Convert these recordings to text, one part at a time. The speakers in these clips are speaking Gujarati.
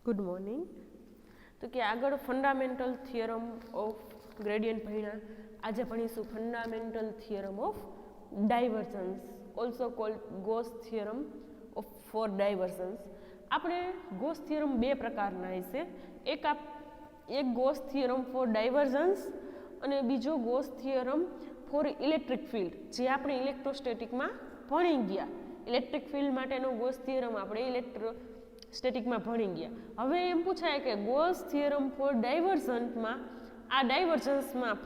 Good morning. તો કે આગળ ફંડામેન્ટલ થિયરમ ઓફ ગ્રેડિયન્ટ ભણ્યા. આજે ભણીશું fundamental theorem of divergence, also called Gauss theorem of for divergence. આપણે ગોસ થિયરમ બે પ્રકારના હશે. એક ગોસ થિયરમ ફોર ડાયવર્જન્સ અને બીજો Gauss theorem for electric field, જે આપણે ઇલેક્ટ્રોસ્ટેટિકમાં ભણી ગયા. ઇલેક્ટ્રિક ફિલ્ડ માટેનો ગોસ થિયરમ આપણે ઇલેક્ટ્રોસ્ટેટિકમાં ભણી ગયા. હવે એમ પૂછાય કે ગોસ થિયરમ ફોર ડાયવર્જન્સમાં, આ ડાયવર્જન્સમાં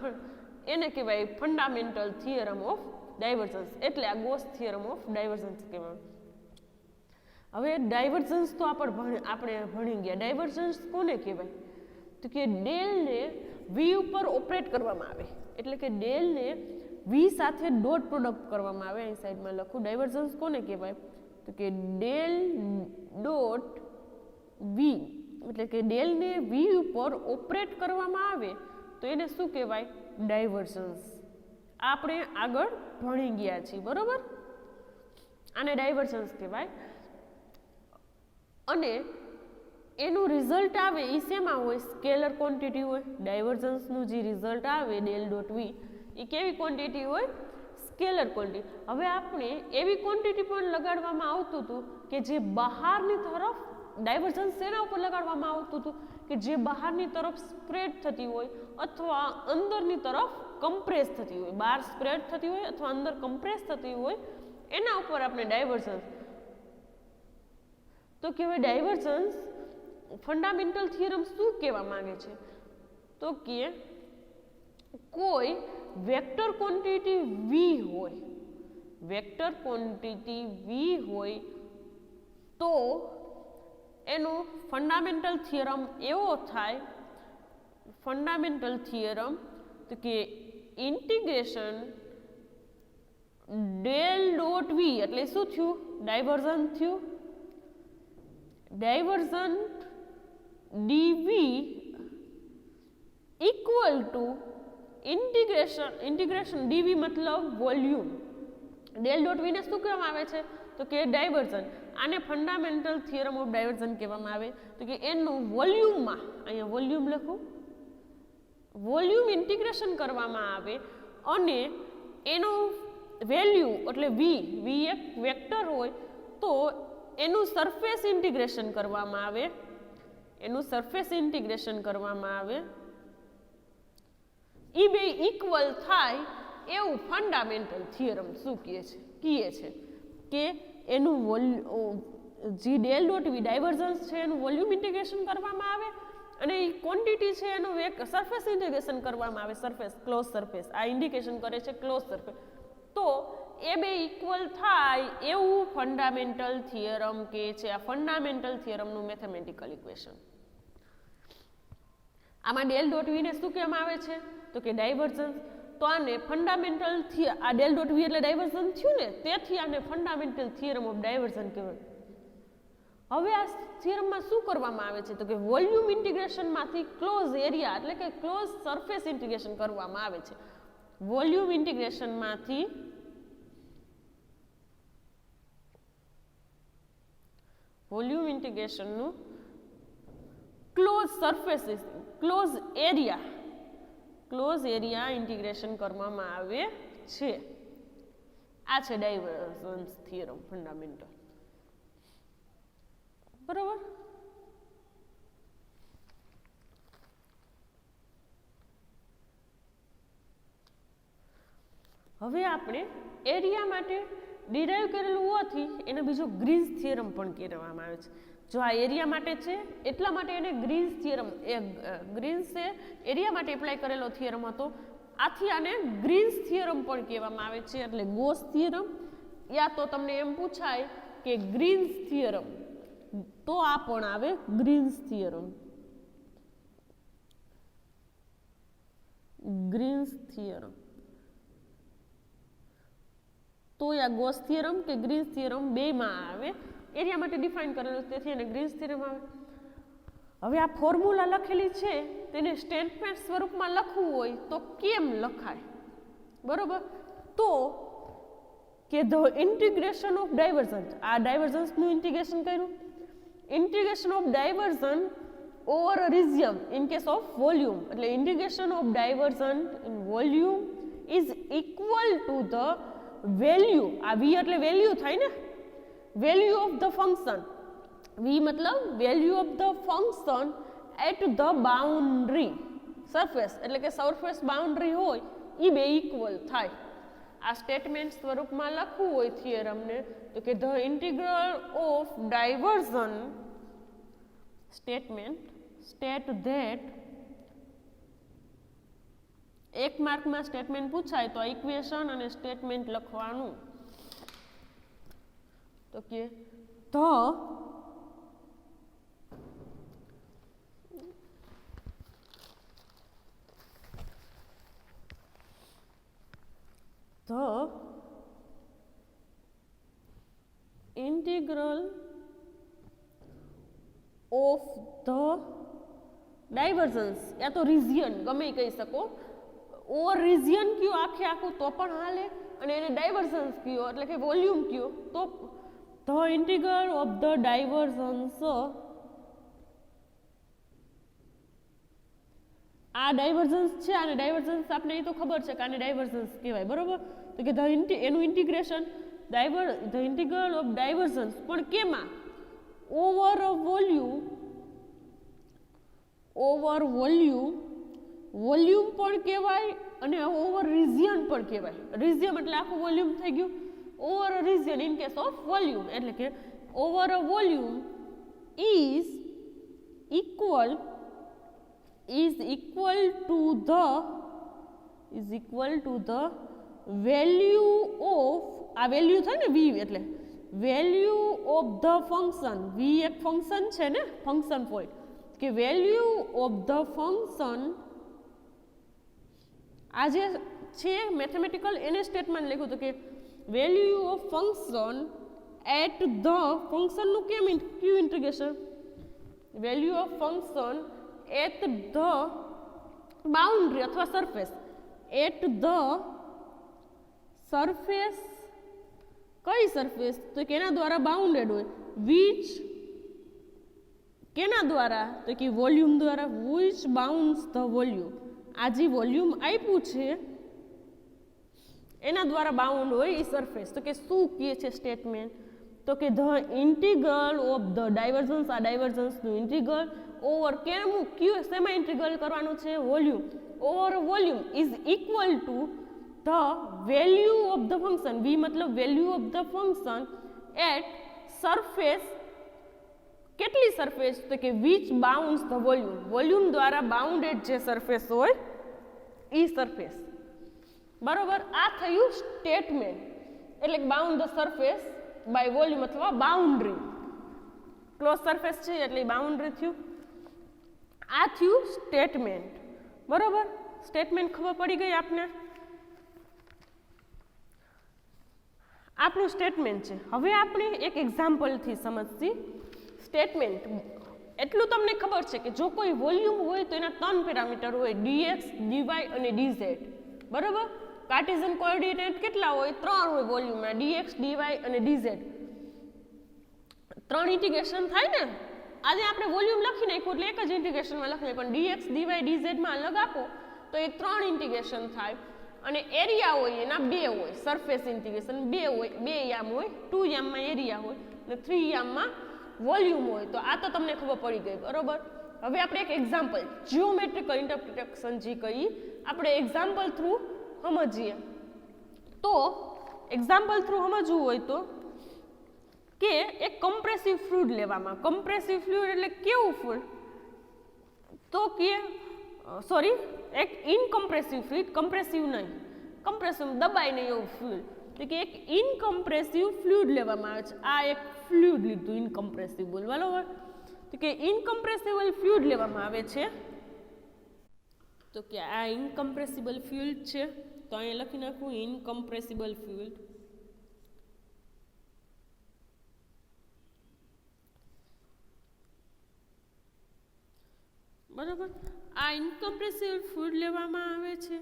એને કહેવાય ફંડામેન્ટલ થિયરમ ઓફ ડાયવર્જન્સ, એટલે આ ગોસ થિયરમ ઓફ ડાયવર્જન્સ કહેવાય. હવે ડાયવર્જન્સ તો આપણે ભણી ગયા. ડાયવર્જન્સ કોને કહેવાય? તો કે ડેલને વી ઉપર ઓપરેટ કરવામાં આવે, એટલે કે ડેલને વી સાથે ડોટ પ્રોડક્ટ કરવામાં આવે. અહીં સાઈડમાં લખું, ડાયવર્જન્સ કોને કહેવાય? તો કે ડેલ ડોટ વી, એટલે કે ડેલને વી ઉપર ઓપરેટ કરવામાં આવે તો એને શું કહેવાય? ડાયવર્જન્સ. આપણે આગળ ભણી ગયા છીએ, બરોબર? આને ડાયવર્જન્સ કહેવાય. અને એનું રિઝલ્ટ આવે એ શેમાં હોય? સ્કેલર ક્વોન્ટિટી હોય. ડાયવર્જન્સનું જે રિઝલ્ટ આવે ડેલ ડોટ વી, એ કેવી ક્વોન્ટિટી હોય? Scalar quantity. હવે આપણે એવી ક્વોન્ટિટી પણ લગાડવામાં આવતું હતું કે જે બહારની તરફ, ડાયવર્જન્સ શેના ઉપર લગાડવામાં આવતું હતું? કે જે બહારની તરફ સ્પ્રેડ થતી હોય અથવા અંદરની તરફ કમ્પ્રેસ થતી હોય. બહાર સ્પ્રેડ થતી હોય અથવા અંદર કમ્પ્રેસ થતી હોય, એના ઉપર આપણે ડાયવર્જન્સ. તો કહેવાય ડાયવર્જન્સ. ફંડામેન્ટલ થિયરમ શું કહેવા માંગે છે? તો કે કોઈ વેક્ટર ક્વોન્ટિટી વી હોય, વેક્ટર ક્વોન્ટિટી વી હોય તો એનો ફંડામેન્ટલ થિયરમ એવો થાય. ફંડામેન્ટલ થિયરમ તો કે ઇન્ટિગ્રેશન ડેલ ડોટ વી, એટલે શું થયું? ડાયવર્ઝન થયું. Divergence DV equal to integration DV મતલબ વોલ્યુમ. ડેલ ડોટ વીને શું કહેવામાં આવે છે? તો કે ડાયવર્ઝન. આને ફંડામેન્ટલ થિયરમ ઓફ ડાયવર્ઝન કહેવામાં આવે. તો કે એનું વોલ્યુમમાં, અહીંયા વોલ્યુમ લખું, વોલ્યુમ ઇન્ટિગ્રેશન કરવામાં આવે અને એનું વેલ્યુ એટલે વી એક વેક્ટર હોય તો એનું સરફેસ ઇન્ટિગ્રેશન કરવામાં આવે. એનું સરફેસ ઇન્ટિગ્રેશન કરવામાં આવે, એ બે ઇક્વલ થાય એવું ફંડામેન્ટલ થિયરમ શું કહે છે? કે એનું જે ડેલ ડોટ વી ડાયવર્જન્સ છે એનું વોલ્યુમ ઇન્ટિગ્રેશન કરવામાં આવે અને એ ક્વોન્ટિટી છે એનું સરફેસ ઇન્ટિગ્રેશન કરવામાં આવે. સરફેસ, ક્લોઝ સરફેસ, આ ઇન્ડિકેશન કરે છે ક્લોઝ સરફેસ. તો એ બે ઇક્વલ થાય એવું ફંડામેન્ટલ થિયરમ કે છે. આ ફંડામેન્ટલ થિયરમનું મેથેમેટિકલ ઇક્વેશન. આમાં ડેલ ડોટ વીને શું કહેવામાં આવે છે? તો કે ડાયવર્જન્સ. તો આને ફંડામેન્ટલ આ ડેલ ડોટ વી એટલે ડાયવર્જન થયું ને, તેથી આને ફંડામેન્ટલ થિયરમ ઓફ ડાયવર્જન કહેવાય. હવે આ થિયરમમાં શું કરવામાં આવે છે? તો કે વોલ્યુમ ઇન્ટિગ્રેશનમાંથી ક્લોઝ એરિયા એટલે કે ક્લોઝ સરફેસ ઇન્ટિગ્રેશન કરવામાં આવે છે. વોલ્યુમ ઇન્ટિગ્રેશનમાંથી વોલ્યુમ ઇન્ટિગ્રેશનનું close surfaces, close area integration કરવામાં આવે છે. આ છે ડાયવર્જન્સ થિયરમ ફંડામેન્ટલ. બરોબર? હવે આપણે એરિયા માટે ડિરાઈવ કરેલું હોવાથી એને બીજો ગ્રીન્સ થિયરમ પણ કહેવામાં આવે છે. જો આ એરિયા માટે છે એટલા માટે એને ગ્રીન્સ થિયરમ, ગ્રીન્સે એરિયા માટે એપ્લાય કરેલો થિયરમ હતો, આથી આને ગ્રીન્સ થિયરમ પણ કહેવામાં આવે છે. એટલે ગોસ થિયરમ, યા તો તમને એમ પૂછાય કે ગ્રીન્સ થિયરમ, તો આ પણ આવે ગ્રીન્સ થિયરમ. ગ્રીન્સ થિયરમ તો આ ગોસ થિયરમ કે ગ્રીન્સ થિયરમ બેમાં આવે. એરિયા માટે ડિફાઇન કરેલું તેથી એને ગ્રીન્સ થિયરમ આવે. હવે આ ફોર્મ્યુલા લખેલી છે તેને સ્ટેટમેન્ટ સ્વરૂપમાં લખવું હોય તો કેમ લખાય? બરોબર? તો કે ધ ઇન્ટિગ્રેશન ઓફ ડાયવર્જન્સ, આ ડાયવર્જન્સનું ઇન્ટિગ્રેશન કર્યું, integration of diversion over a region in case of volume એટલે integration of diversion in volume is equal to the value આ v એટલે value થાય ને value of the function v मतलब value of the function at the boundary surface એટલે કે surface boundary હોય એ બે equal થાય આ સ્ટેટમેન્ટ સ્વરૂપમાં લખવું હોય થિયરમને તો કે the integral of diversion statement state that એક માર્કમાં સ્ટેટમેન્ટ પૂછાય તો ઇક્વેશન અને સ્ટેટમેન્ટ લખવાનું તો કે the integral of the divergence या तो region ગમે કહી શકો ઓર region કયો આખે આખું તો પણ હાલે અને એને divergence કયો એટલે કે વોલ્યુમ કયો તો the integral of the divergence આ ડાયવર્જન્સ છે અને ડાયવર્જન્સ આપણે એ તો ખબર છે કે આને ડાયવર્જન્સ કહેવાય બરોબર તો કે એનું integration the integral of divergence પણ કેમાં ઓવર વોલ્યુમ પણ કહેવાય અને ઓવર રિજિયન પણ કહેવાય રિજિયન એટલે આખું વોલ્યુમ થઈ ગયું over region in case of volume એટલે કે over a volume is equal to the value of આ વેલ્યુ થાય ને v એટલે value of the function v એક ફંક્શન છે ને ફંક્શન પોઈન્ટ કે વેલ્યુ ઓફ ધ ફંક્શન આ જે છે મેથેમેટિકલ એને સ્ટેટમેન્ટ લખ્યું તો કે value of function at the ફંક્શનનું કેમ ક્યુ integration value of function at the boundary अथवा surface at the surface कई surface तो केना द्वारा बाउंडेड હોય which केना द्वारा तो कि वॉल्यूम द्वारा which bounds the volume આ જે વોલ્યુમ આપ્યું છે એના દ્વારા બાઉન્ડ હોય એ સરફેસ તો કે શું કહે છે સ્ટેટમેન્ટ તો કે the integral of the divergence આ ડાયવર્જન્સનું ઇન્ટિગ્રલ ઓવર કેમું ક્યુ શેમાં ઇન્ટિગ્રલ કરવાનું છે volume over volume is equal to the value of the function V મતલબ value of the function at surface કેટલી સરફેસ તો કે which bounds the volume volume દ્વારા બાઉન્ડેડ જે સરફેસ હોય એ સરફેસ બરોબર આ થયું સ્ટેટમેન્ટ એટલે કે bound the surface by volume અથવા બાઉન્ડ્રી ક્લોઝ સરફેસ છે એટલે બાઉન્ડ્રી થયું આ થયું સ્ટેટમેન્ટ બરોબર સ્ટેટમેન્ટ ખબર પડી ગઈ આપને આપણું સ્ટેટમેન્ટ છે હવે આપણે એક એક્ઝામ્પલથી સમજશી સ્ટેટમેન્ટ એટલું તમને ખબર છે કે જો કોઈ વોલ્યુમ હોય તો એના ત્રણ પેરામીટર હોય dx dy અને dz બરોબર કાર્ટેશિયન કોઓર્ડિનેટ કેટલા હોય ત્રણ હોય વોલ્યુમમાં dx dy અને dz ત્રણ ઇન્ટિગ્રેશન થાય ને આજે આપણે વોલ્યુમ લખી નાખ્યું એટલે એક જ ઇન્ટિગ્રેશનમાં લખીએ પણ dx dy dz માં અલગ આપો તો એ ત્રણ ઇન્ટિગ્રેશન થાય અને એરિયા હોય એના બે હોય સરફેસ ઇન્ટિગ્રેશન બે હોય બે યામ હોય 2 યામમાં એરિયા હોય અને 3 યામમાં વોલ્યુમ હોય તો આ તો તમને ખબર પડી ગઈ બરોબર હવે આપણે એક એક્ઝામ્પલ જીઓમેટ્રિકલ ઇન્ટરપ્રિટેશન જે કહી આપણે એક્ઝામ્પલ થ્રુ સમજીએ તો એક્ઝામ્પલ થ્રુ સમજવું હોય તો કે એક કમ્પ્રેસિવ ફ્લુઇડ લેવામાં કમ્પ્રેસિવ ફ્લુઇડ એટલે કેવું ફ્લુઇડ તો કે સોરી એક ઇનકમ્પ્રેસિવ ફ્લુઇડ કમ્પ્રેસિવ નહીં કમ્પ્રેસિવ દબાઈ નહીં એવું ફ્લુઇડ તો કે એક ઇનકમ્પ્રેસિવ ફ્લુઇડ લેવામાં આવે છે આ એક ફ્લુઇડ લીધું ઇનકમ્પ્રેસિવ બરાબર તો કે ઇનકમ્પ્રેસિબલ ફ્લુઇડ લેવામાં આવે છે તો કે આ ઇનકમ્પ્રેસિબલ ફ્લુઇડ છે તો અહીંયા લખી નાખું ઇનકમ્પ્રેસિબલ ફ્લુઇડ બરાબર આ ઇનકમ્પ્રેસિબલ ફ્લુઇડ લેવામાં આવે છે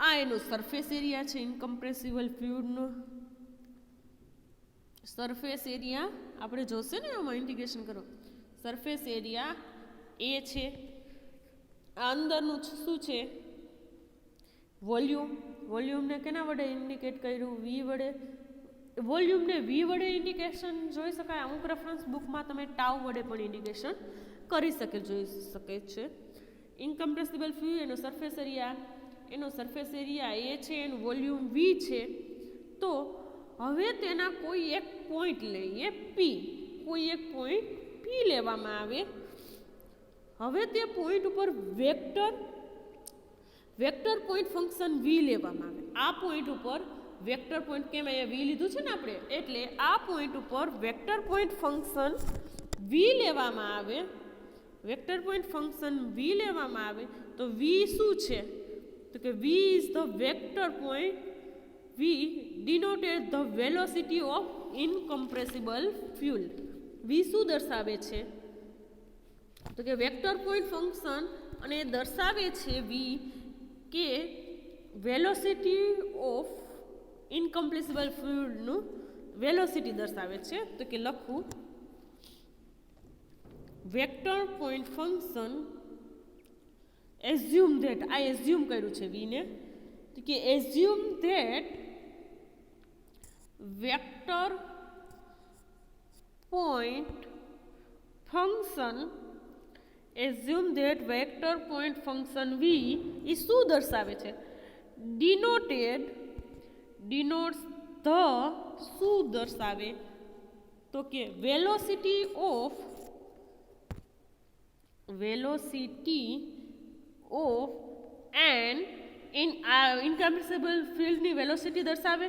આ એનો સરફેસ એરિયા છે ઇનકમ્પ્રેસિબલ ફ્લુઇડનો સરફેસ એરિયા આપણે જોશે ને આમાં ઇન્ટિગ્રેશન કરો સરફેસ એરિયા એ છે. આ અંદરનું શું છે? વોલ્યુમ. વોલ્યુમને કેના વડે ઇન્ડિકેટ કર્યું? વી વડે. વોલ્યુમને વી વડે ઇન્ડિકેશન જોઈ શકાય. અમુક રેફરન્સ બુકમાં તમે ટાઉ વડે પણ ઇન્ડિકેશન જોઈ શકે છે. ઇનકમ્પ્રેસિબલ ફ્લુઇડ એનો સરફેસ એરિયા એ છે, એનું વોલ્યુમ વી છે. તો હવે તેના કોઈ એક પોઈન્ટ લઈએ પી. કોઈ એક પોઈન્ટ પી લેવામાં આવે. હવે તે પોઈન્ટ ઉપર વેક્ટર પોઈન્ટ ફંક્શન વી લેવામાં આવે. આ પોઈન્ટ ઉપર વેક્ટર પોઈન્ટ કેમ અહીંયા વી લીધું છે ને આપણે, એટલે આ પોઈન્ટ ઉપર વેક્ટર પોઈન્ટ ફંક્શન વી લેવામાં આવે. વેક્ટર પોઈન્ટ ફંક્શન વી લેવામાં આવે તો વી શું છે? તો કે V is the vector point. V denoted the velocity of incompressible fuel. V શું દર્શાવે છે? તો કે વેક્ટર પોઈન્ટ ફંક્શન અને દર્શાવે છે વી કે વેલોસિટી ઓફ ઇનકમ્પ્રેસિબલ ફ્લુઇડનું વેલોસિટી દર્શાવે છે. તો કે લખું vector point function assume that. આ એઝ્યુમ કર્યું છે વીને. તો કે assume that vector point function V એ શું દર્શાવે છે? ડિનોટ્સ ધ શું દર્શાવે? તો કે વેલોસિટી ઓફ એન ઇનકમ્પ્રેસિબલ ફ્લુઇડની વેલોસિટી દર્શાવે.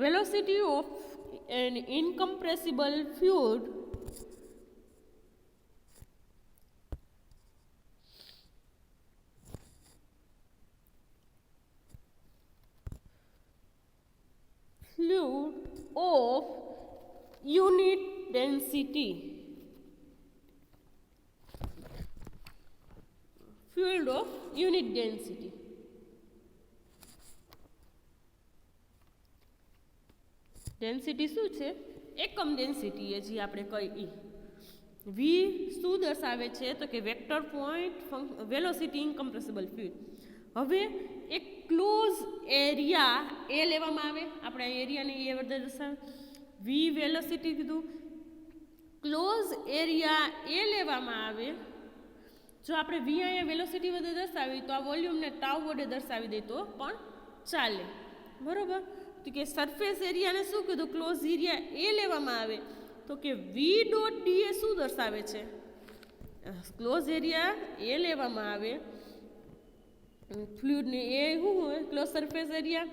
Velocity of an incompressible fluid of unit density. Fluid of unit density. Density શું છે? એકમ ડેન્સિટી એ જે આપણે કહીએ. વી શું દર્શાવે છે? તો કે વેક્ટર પોઈન્ટ વેલોસિટી ઇનકમ્પ્રેસિબલ ફ્લુઇડ. હવે એક ક્લોઝ એરિયા એ લેવામાં આવે. આપણે એરિયાને એ વડે દર્શાવે. વી વેલોસિટી કીધું. ક્લોઝ એરિયા એ લેવામાં આવે. જો આપણે વી અહીંયા વેલોસિટી વડે દર્શાવી તો આ વોલ્યુમને ટાઉ વડે દર્શાવી દે તો પણ ચાલે. બરોબર. તો કે સરફેસ એરિયાને શું કીધું? ક્લોઝ એરિયા એ લેવામાં આવે. તો કે વી ડોટ ડી એ શું દર્શાવે છે? ક્લોઝ એરિયા એ લેવામાં આવે. ફ્લુઇડને એ શું હોય? Close surface area.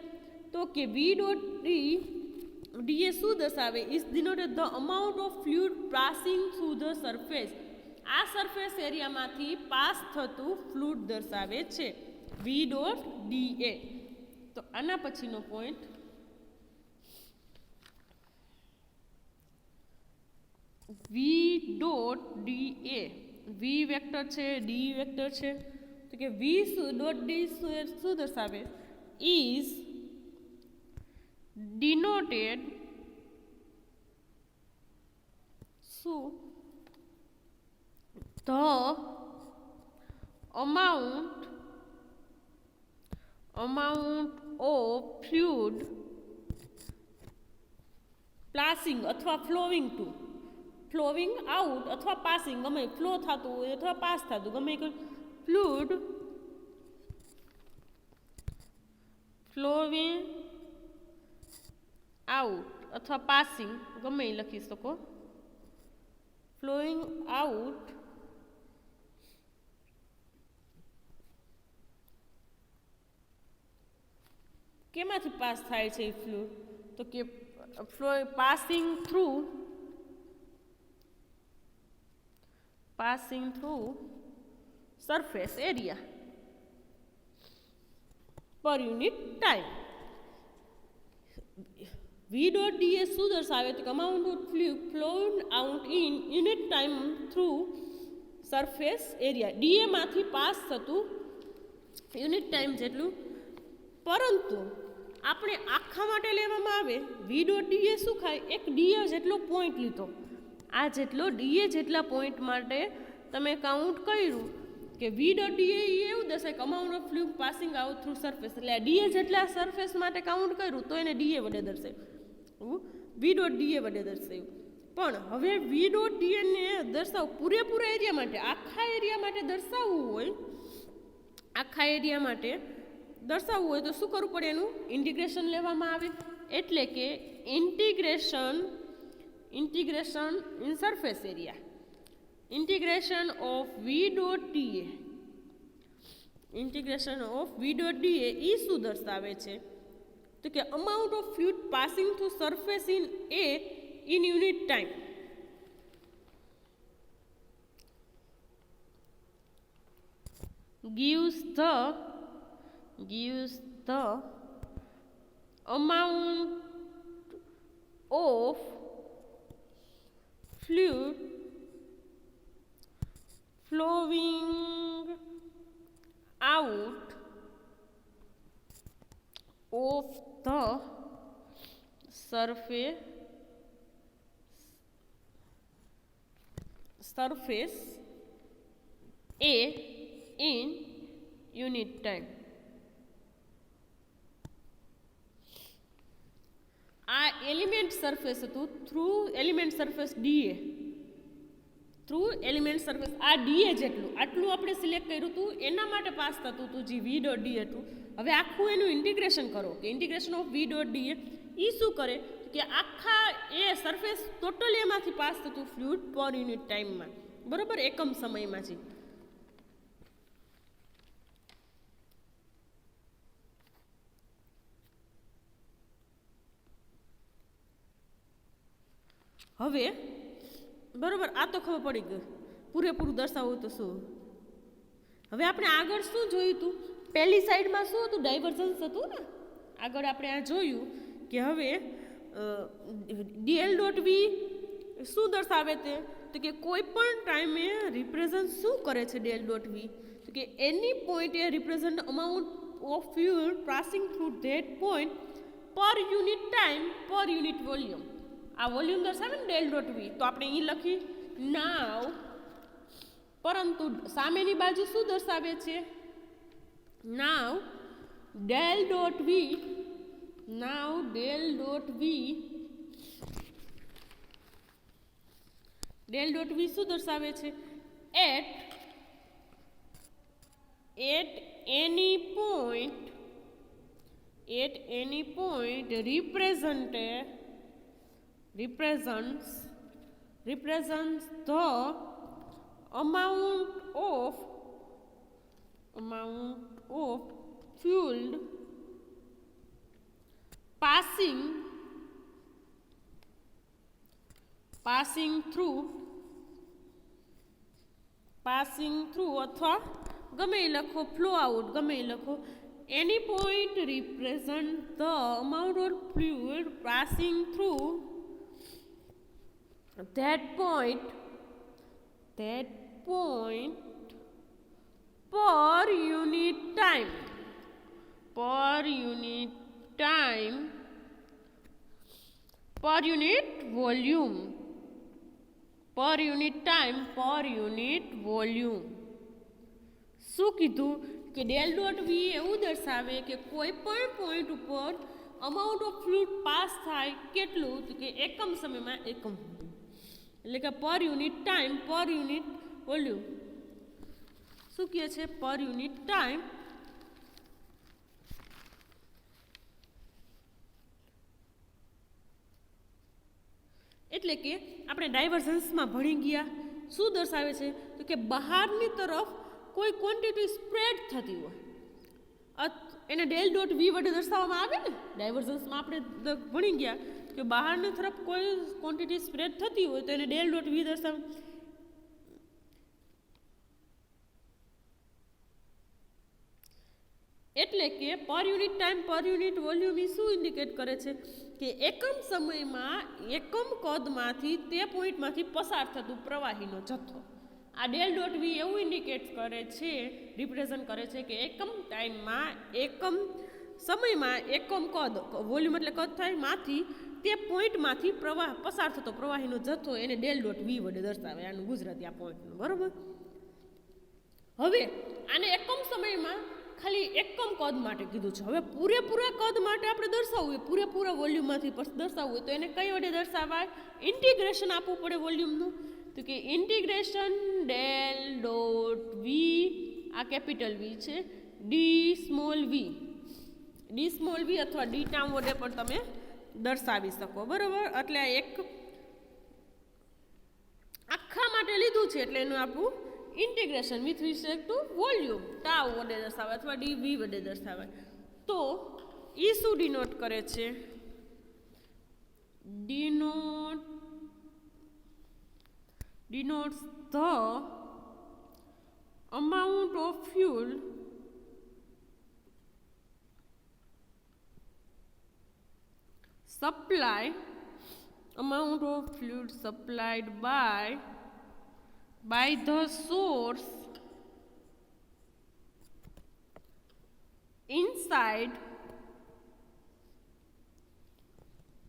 તો કે વી ડોટ ડી એ શું દર્શાવે? Is denoted the amount of fluid passing through the surface. આ સરફેસ એરિયામાંથી પાસ થતું ફ્લુઇડ દર્શાવે છે. V dot D A. તો આના પછીનો point V dot D A. V vector છે, ડી વેક્ટર છે. તો કે વી ડોટ ડી શું દર્શાવે? ઇઝ ડિનોટેડ શું? The amount of fluid passing અથવા flowing out અથવા passing, ગમે ફ્લો થતું હોય અથવા પાસ થતું, ગમે ફ્લુઇડ flowing out અથવા passing, ગમે લખી શકો. flowing out કેમાંથી પાસ થાય છે એ ફ્લુઇડ? તો કે passing through surface area per unit time. V dot D A શું દર્શાવે? તો amount of fluid flowed out in unit time through surface area. ડીએમાંથી પાસ થતું યુનિટ ટાઈમ જેટલું. પરંતુ આપણે આખા માટે લેવામાં આવે વી ડોટ ડી એ શું ખાય? એક ડીએ જેટલો પોઈન્ટ લીધો. આ જેટલો ડીએ જેટલા પોઈન્ટ માટે તમે કાઉન્ટ કર્યું કે વી ડોટ ડીએ એવું દર્શાવે કે amount of fluid passing out through surface, એટલે આ ડીએ જેટલા સરફેસ માટે કાઉન્ટ કર્યું તો એને ડીએ વડે દર્શાવ્યું, વી ડોટ ડીએ વડે દર્શાવ્યું. પણ હવે વી ડોટ ડીએને દર્શાવવું પૂરેપૂરા એરિયા માટે, આખા એરિયા માટે દર્શાવવું હોય, આખા એરિયા માટે દર્શાવવું હોય તો શું કરવું પડે? એનું ઇન્ટિગ્રેશન લેવામાં આવે. એટલે કે integration in surface area, integration of V dot DA, integration of V dot DA એ શું દર્શાવે છે? તો કે amount of fluid passing through surface in a in unit time. Gives the amount of fluid flowing out of the surface A in unit time. આ એલિમેન્ટ સરફેસ હતું through element surface DA, through element surface આ ડીએ જેટલું આટલું આપણે સિલેક્ટ કર્યું હતું એના માટે પાસ થતું હતું જે વી ડોટ ડી હતું. હવે આખું એનું ઇન્ટિગ્રેશન કરો કે integration of V dot DA એ શું કરે કે આખા એ સરફેસ ટોટલ એમાંથી પાસ થતું ફ્લુઇડ પર યુનિટ ટાઈમમાં, બરોબર, એકમ સમયમાં છે. હવે બરોબર, આ તો ખબર પડી ગઈ પૂરેપૂરું દર્શાવવું તો શું. હવે આપણે આગળ શું જોયું હતું? પહેલી સાઈડમાં શું હતું? ડાયવર્જન્સ હતું ને. આગળ આપણે આ જોયું કે હવે ડીએલ ડોટ વી શું દર્શાવે તે? તો કે કોઈ પણ ટાઈમે રિપ્રેઝન્ટ શું કરે છે ડીએલ ડોટ વી? તો કે એની પોઈન્ટ એ represent amount of fuel passing through that point per unit time per unit volume. આ વોલ્યુમ દર્શાવે ને ડેલ ડોટ વી, તો આપણે અહીં લખી નાવ, પરંતુ સામેની બાજુ શું દર્શાવે છે? Now del dot V, now del dot V, del dot V શું દર્શાવે છે? At any point represents the amount of fluid passing through અથવા ગમે એ લખો, ફ્લો આઉટ ગમે એ લખો. Any point represent the amount of fluid passing through that point per unit time, per unit volume, per unit time, per unit volume. શું કીધું કે ડેલ ડોટ વી એવું દર્શાવે કે કોઈ પણ પોઈન્ટ ઉપર અમાઉન્ટ ઓફ ફ્લુઇડ પાસ થાય કેટલું? તો કે એકમ સમયમાં એકમ, એટલે કે પર unit time per unit volume. શું કહે છે? પર યુનિટ ટાઈમ એટલે કે આપણે ડાયવર્જન્સમાં ભણી ગયા શું દર્શાવે છે? તો કે બહારની તરફ કોઈ ક્વોન્ટિટી સ્પ્રેડ થતી હોય એને ડેલ ડોટ વી વડે દર્શાવવામાં આવે ને. ડાયવર્જન્સમાં આપણે ભણી ગયા કે બહારની તરફ કોઈ ક્વોન્ટિટી સ્પ્રેડ થતી હોય તો એને ડેલ ડોટ વી દર્શાવે. એટલે કે પર unit time per unit volume એ શું ઇન્ડિકેટ કરે છે કે એકમ સમયમાં એકમ કદમાંથી તે પોઈન્ટમાંથી પસાર થતું પ્રવાહીનો જથ્થો. આ ડેલ ડોટ વી એવું ઇન્ડિકેટ કરે છે, રિપ્રેઝન્ટ કરે છે કે એકમ ટાઈમમાં એકમ સમયમાં એકમ કદ, વોલ્યુમ એટલે કદ થાય, માંથી તે પોઈન્ટમાંથી પ્રવાહ પસાર થતો પ્રવાહીનો જથ્થો એને ડેલ ડોટ વી વડે દર્શાવે, આનું ગુજરાતી આ પોઈન્ટનું, બરોબર. હવે આને એકમ સમયમાં ખાલી એકમ કદ માટે કીધું છે. હવે પૂરેપૂરા કદ માટે આપણે દર્શાવવું હોય, પૂરેપૂરા વોલ્યુમમાંથી દર્શાવવું હોય તો એને કઈ વડે દર્શાવાય? ઇન્ટિગ્રેશન આપવું પડે વોલ્યુમનું. તો કે ઇન્ટિગ્રેશન ડેલ ડોટ વી, આ કેપિટલ વી છે, ડી સ્મોલ વી અથવા ડી ટાઉન વડે પણ તમે દર્શાવી શકો, બરોબર. એટલે આ એક આખા માટે લીધું છે એટલે એનું આપણું integration with respect to volume tau વડે દર્શાવે અથવા ડી વી વડે દર્શાવે. તો ઈ શું ડિનોટ કરે છે? denotes the amount of fuel supplied by the source inside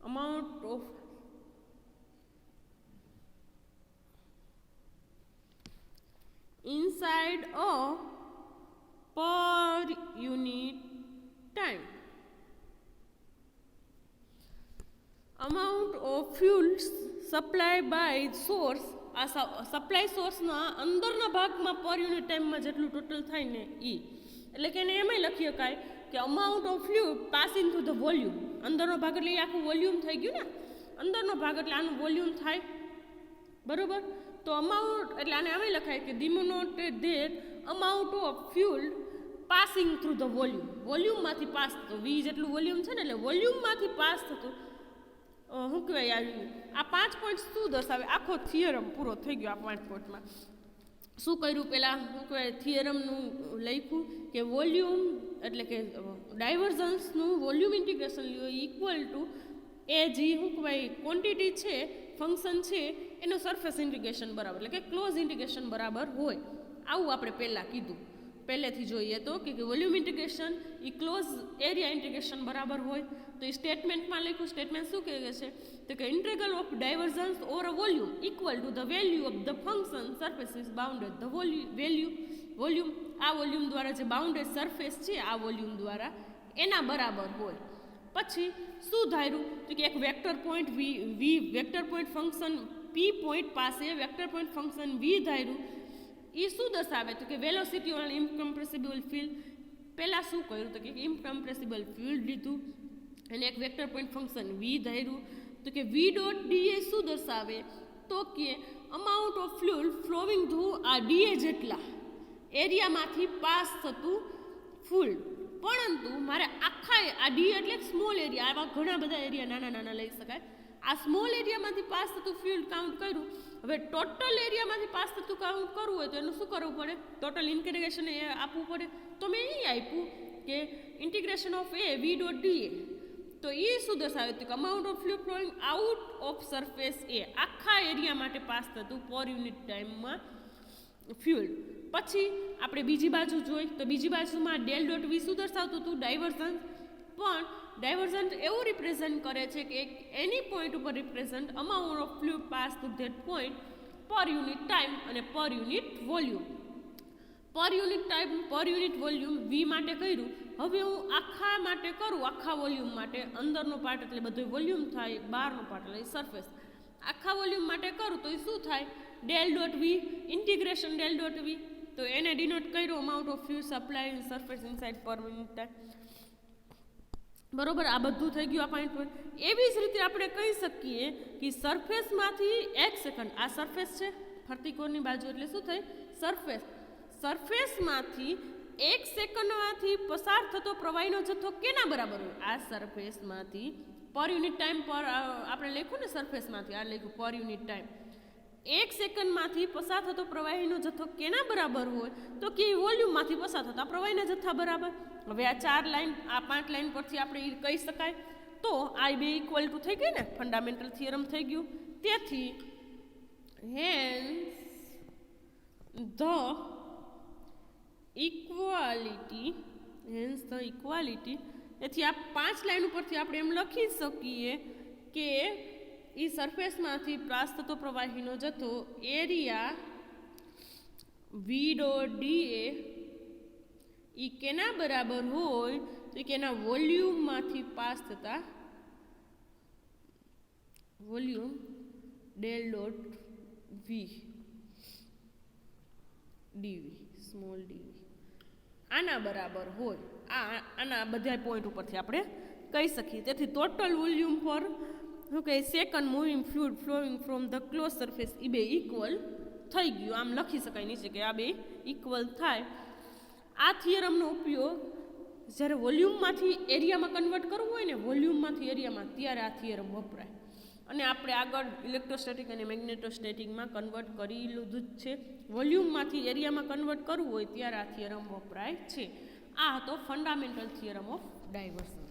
amount of inside a per unit time. Amount of fuel supplied by source, આ સપ્લાય સોર્સના અંદરના ભાગમાં પર યુનિટ ટાઈમમાં જેટલું ટોટલ થાય ને ઈ, એટલે કે એને એમાંય લખી શકાય કે amount of fluid passing through the volume. અંદરનો ભાગ એટલે એ આખું વોલ્યુમ થઈ ગયું ને, અંદરનો ભાગ એટલે આનું વોલ્યુમ થાય, બરોબર. તો અમાઉન્ટ એટલે આને આમાંય લખાય કે denoted that amount of fuel passing through the volume, વોલ્યુમમાંથી પાસ થતું, વી જેટલું વોલ્યુમ છે ને એટલે વોલ્યુમમાંથી પાસ થતું શું કહેવાય આવ્યું. આ 5 પોઈન્ટ શું દર્શાવે? આખો થિયરમ પૂરો થઈ ગયો. આ 5 પોઈન્ટમાં શું કર્યું? પહેલાં શું કહેવાય થિયરમનું લખ્યું કે વોલ્યુમ એટલે કે ડાયવર્ઝન્સનું વોલ્યુમ ઇન્ટિગ્રેશન લ્યો ઇક્વલ ટુ એ જે શું કહેવાય ક્વોન્ટિટી છે, ફંક્શન છે, એનું સરફેસ ઇન્ટિગ્રેશન બરાબર એટલે કે ક્લોઝ ઇન્ટિગ્રેશન બરાબર હોય. આવું આપણે પહેલાં કીધું. પહેલેથી જોઈએ તો કે વોલ્યુમ ઇન્ટિગ્રેશન એ ક્લોઝ એરિયા ઇન્ટિગ્રેશન બરાબર હોય. તો એ સ્ટેટમેન્ટમાં લખ્યું. સ્ટેટમેન્ટ શું કહે છે? તો કે integral of divergence or a volume equal to the value of the function surface is bounded the volume આ વોલ્યુમ દ્વારા જે બાઉન્ડેડ સરફેસ છે આ વોલ્યુમ દ્વારા એના બરાબર હોય. પછી શું ધાર્યું? તો કે એક વેક્ટર પોઈન્ટ વી વેક્ટર પોઈન્ટ ફંક્શન પી પોઈન્ટ પાસે વેક્ટર પોઈન્ટ ફંક્શન વી ધાર્યું. એ શું દર્શાવે? તો કે વેલોસિટી ઓન ઇનકમ્પ્રેસિબલ ફિલ્ડ. પહેલાં શું કર્યું? તો કે ઇનકમ્પ્રેસિબલ ફિલ્ડ લીધું અને એક વેક્ટર પોઈન્ટ ફંક્શન વી ધાર્યું. તો કે વી ડોટ ડીએ શું દર્શાવે? તો કે અમાઉન્ટ ઓફ ફ્લુઇડ ફ્લોવિંગ થ્રુ આ ડીએ જેટલા એરિયામાંથી પાસ થતું ફ્લુઇડ. પરંતુ મારે આખા આ ડી એટલે સ્મોલ એરિયા, આવા ઘણા બધા એરિયા નાના નાના લઈ શકાય. આ સ્મોલ એરિયામાંથી પાસ થતું ફ્લુઇડ કાઉન્ટ કર્યું. હવે ટોટલ એરિયામાંથી પાસ થતું કાઉન્ટ કરવું હોય તો એનું શું કરવું પડે? ટોટલ ઇન્ટિગ્રેશન એ આપવું પડે. તો મેં એ આપ્યું કે integration of a V dot DA. તો એ શું દર્શાવે? તો amount of fluid flowing out of surface એ આખા એરિયા માટે પાસ થતું પર યુનિટ ટાઈમમાં ફ્યુઇડ. પછી આપણે બીજી બાજુ જોઈ તો બીજી બાજુમાં ડેલ ડોટ વી શું દર્શાવતું હતું? ડાયવર્ઝન્સ. પણ ડાયવર્ઝન્ટ એવું રિપ્રેઝન્ટ કરે છે કે એની પોઈન્ટ ઉપર represent amount of fluid pass two that point per unit time અને પર યુનિટ વોલ્યુમ. પર unit time per unit volume વી માટે કર્યું. હવે હું આખા માટે કરું, આખા વોલ્યુમ માટે અંદરનો પાર્ટ એટલે બધો વોલ્યુમ થાય, બહારનો પાર્ટ એટલે સરફેસ. આખા વોલ્યુમ માટે કરું તો એ શું થાય? Del dot V integration del dot V. તો એને ડિનોટ કર્યું amount of fluid supply in surface inside per minute time. બરોબર, આ બધું થઈ ગયું આ પોઈન્ટ પર. એવી જ રીતે આપણે કહી શકીએ કે સરફેસમાંથી 1 સેકન્ડ, આ સરફેસ છે ફરતી કોરની બાજુ એટલે શું થાય? સરફેસ. સરફેસમાંથી 1 સેકન્ડમાંથી પસાર થતો પ્રવાહીનો જથ્થો કેના બરાબર હોય? આ સરફેસમાંથી પર યુનિટ ટાઈમ પર આપણે લખ્યું ને સરફેસમાંથી, આ લખ્યું પર યુનિટ ટાઈમ. 1 સેકન્ડમાંથી પસાર થતો પ્રવાહીનો જથ્થો કેના બરાબર હોય? તો કે વોલ્યુમમાંથી પસાર થતા પ્રવાહીના જથ્થા બરાબર. હવે આ 4 લાઈન આ 5 લાઈન પરથી આપણે એ કહી શકાય. તો આ બે ઇક્વલ ટુ થઈ ગઈ ને, ફંડામેન્ટલ થિયરમ થઈ ગયું. તેથી હેન્સ ધ ઇક્વાલિટી તેથી આ 5 લાઈન ઉપરથી આપણે એમ લખી શકીએ કે એ સરફેસમાંથી પાસ થતો પ્રવાહીનો જથ્થો એરિયા વી ડોટ ડી એ કેના બરાબર હોય તો કે એના વોલ્યુમમાંથી પાસ થતા વોલ્યુમ ડેલ ડોટ વી ડીવી સ્મોલ ડીવી આના બરાબર હોય. આના બધા પોઈન્ટ ઉપરથી આપણે કહી શકીએ. તેથી ટોટલ વોલ્યુમ પર શું કહે second moving fluid flowing from the close surface એ બે ઇક્વલ થઈ ગયું. આમ લખી શકાય નીચે કે આ બે ઇક્વલ થાય. આ થિયરમનો ઉપયોગ જ્યારે વોલ્યુમમાંથી એરિયામાં કન્વર્ટ કરવું હોય ને વોલ્યુમમાંથી એરિયામાં ત્યારે આ થિયરમ વપરાય. અને આપણે આગળ ઇલેક્ટ્રોસ્ટેટિક અને મેગ્નેટોસ્ટેટિકમાં કન્વર્ટ કરી લીધું જ છે. વોલ્યુમમાંથી એરિયામાં કન્વર્ટ કરવું હોય ત્યારે આ થિયરમ વપરાય છે. આ હતો ફંડામેન્ટલ થિયરમ ઓફ ડાયવર્સન્સ.